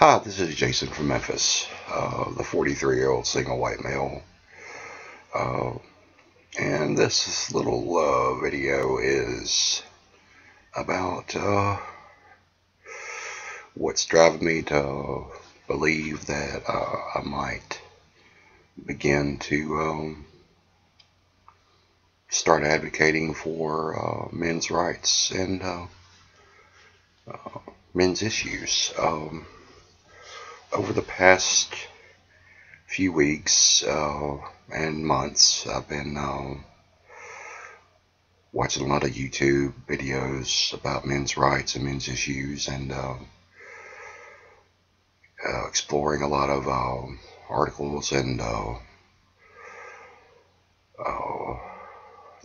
Hi, this is Jason from Memphis, the 43-year-old single white male. Uh, and this little video is about what's driving me to believe that I might begin to start advocating for men's rights and men's issues. Over the past few weeks and months, I've been watching a lot of YouTube videos about men's rights and men's issues, and exploring a lot of articles and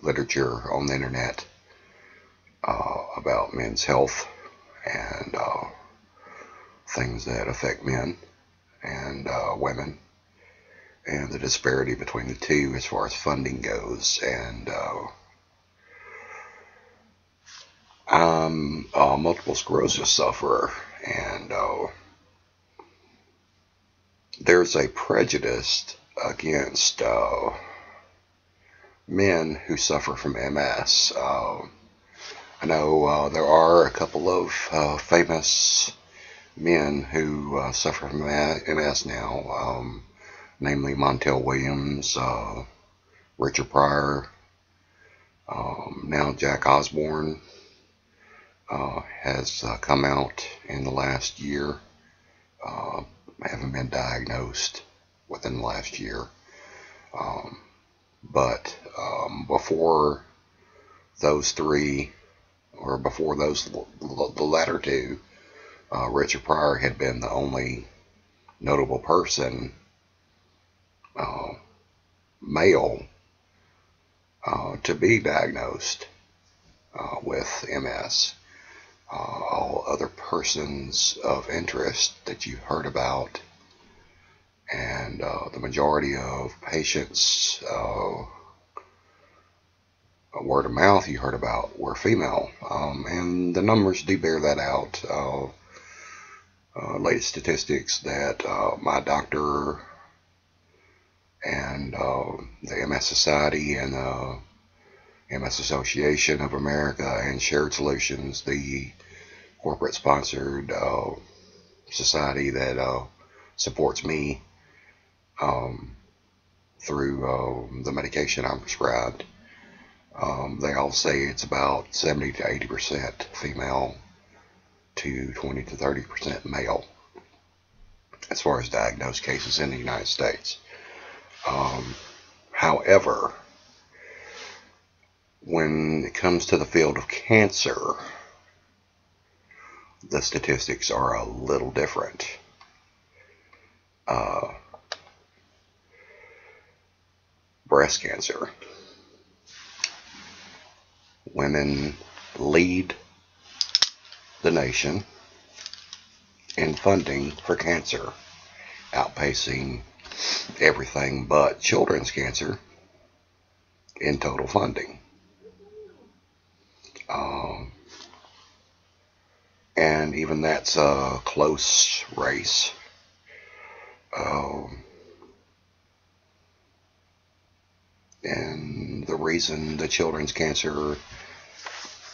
literature on the internet about men's health and things that affect men and women, and the disparity between the two as far as funding goes. And I'm a multiple sclerosis sufferer, and there's a prejudice against men who suffer from MS. I know there are a couple of famous men who suffer from MS now, namely Montel Williams, Richard Pryor, now Jack Osborne has come out in the last year. Haven't been diagnosed within the last year, but before those three, or before those, the latter two, Richard Pryor had been the only notable person, male, to be diagnosed with MS. All other persons of interest that you heard about, and the majority of patients, word of mouth, you heard about were female, and the numbers do bear that out. Latest statistics that my doctor and the MS Society and the MS Association of America and Shared Solutions, the corporate sponsored society that supports me through the medication I'm prescribed, they all say it's about 70 to 80% female to 20 to 30% male as far as diagnosed cases in the United States. However, when it comes to the field of cancer, the statistics are a little different. Breast cancer. Women lead the nation in funding for cancer, outpacing everything but children's cancer in total funding. And even that's a close race. And the reason the children's cancer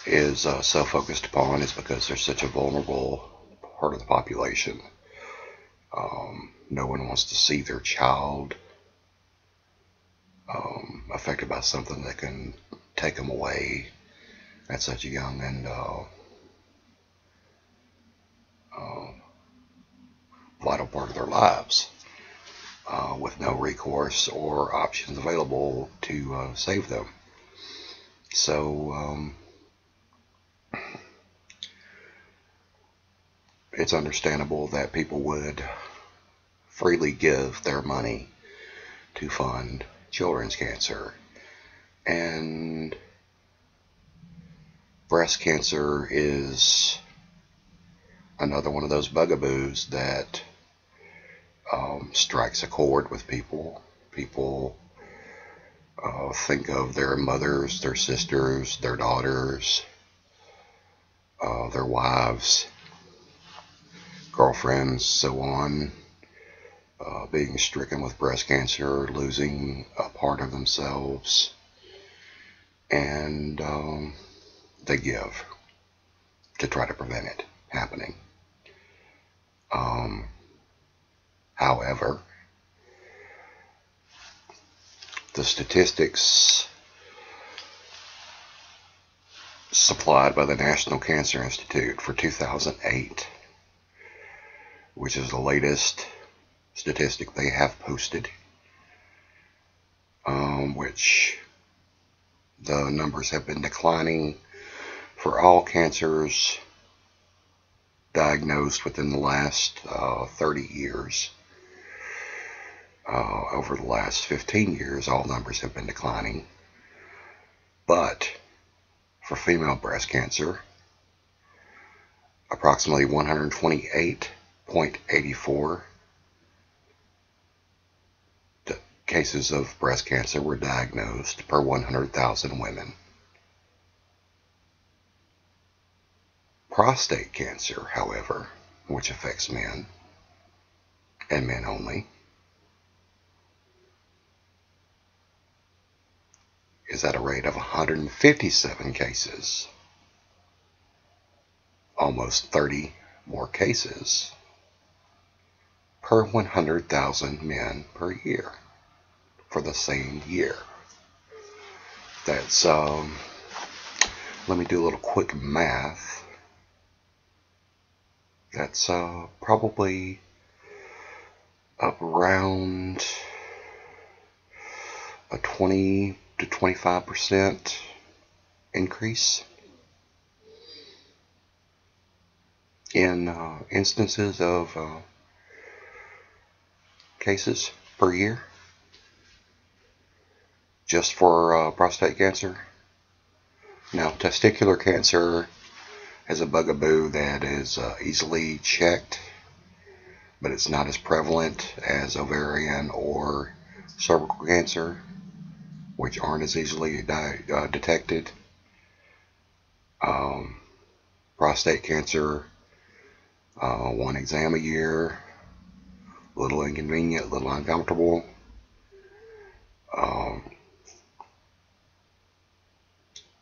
is so focused upon is because they're such a vulnerable part of the population. No one wants to see their child affected by something that can take them away at such a young and vital part of their lives, with no recourse or options available to save them. So it's understandable that people would freely give their money to fund children's cancer. And breast cancer is another one of those bugaboos that strikes a chord with people. People think of their mothers, their sisters, their daughters, their wives girlfriends, so on, being stricken with breast cancer, losing a part of themselves, and they give to try to prevent it happening. However, the statistics supplied by the National Cancer Institute for 2008, which is the latest statistic they have posted, which the numbers have been declining for all cancers diagnosed within the last 30 years. Over the last 15 years, all numbers have been declining. But for female breast cancer, approximately 128.84 cases of breast cancer were diagnosed per 100,000 women. Prostate cancer, however, which affects men, and men only, is at a rate of 157 cases, almost 30 more cases per 100,000 men per year for the same year. That's, let me do a little quick math. That's probably up around a 20 to 25% increase in instances of cases per year just for prostate cancer. Now, testicular cancer is a bugaboo that is easily checked, but it's not as prevalent as ovarian or cervical cancer, which aren't as easily detected. Prostate cancer, one exam a year, a little inconvenient, a little uncomfortable.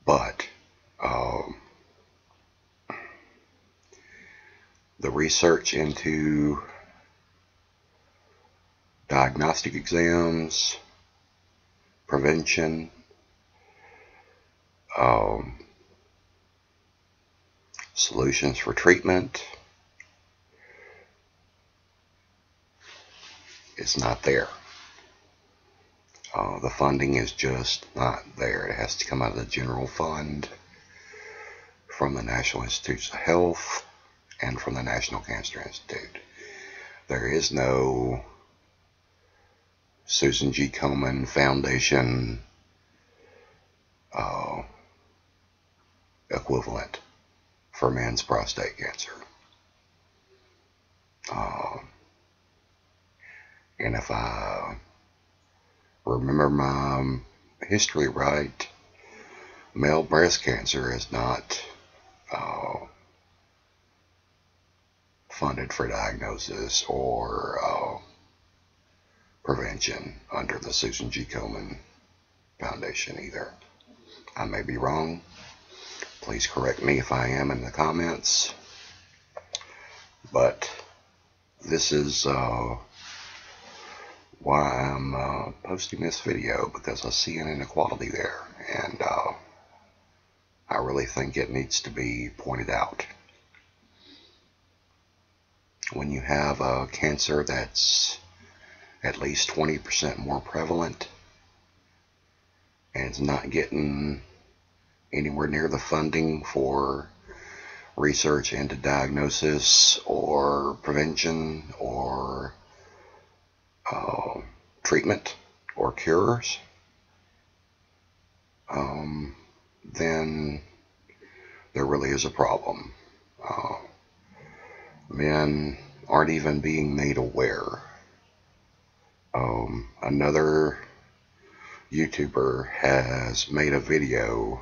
But the research into diagnostic exams, prevention, solutions for treatment, it's not there. The funding is just not there. It has to come out of the general fund from the National Institutes of Health and from the National Cancer Institute. There is no Susan G. Komen Foundation equivalent for men's prostate cancer. And if I remember my history right, male breast cancer is not funded for diagnosis or prevention under the Susan G. Komen Foundation either. I may be wrong. Please correct me if I am in the comments. But this is why I'm posting this video, because I see an inequality there, and I really think it needs to be pointed out. When you have a cancer that's at least 20% more prevalent and it's not getting anywhere near the funding for research into diagnosis or prevention or treatment or cures, then there really is a problem. Men aren't even being made aware. Another YouTuber has made a video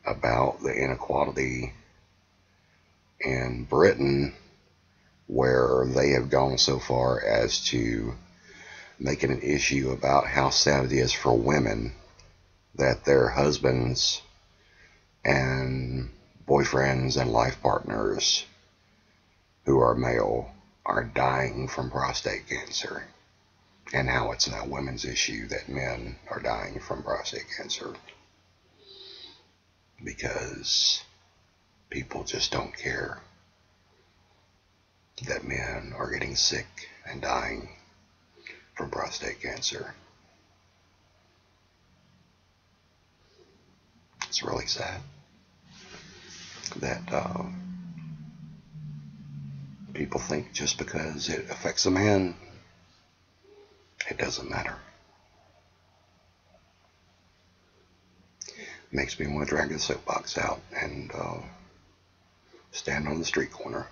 about the inequality in Britain where they have gone so far as to make it an issue about how sad it is for women that their husbands and boyfriends and life partners who are male are dying from prostate cancer, and how it's now a women's issue that men are dying from prostate cancer because people just don't care that men are getting sick and dying from prostate cancer. It's really sad that people think just because it affects a man, it doesn't matter. It makes me want to drag the soapbox out and stand on the street corner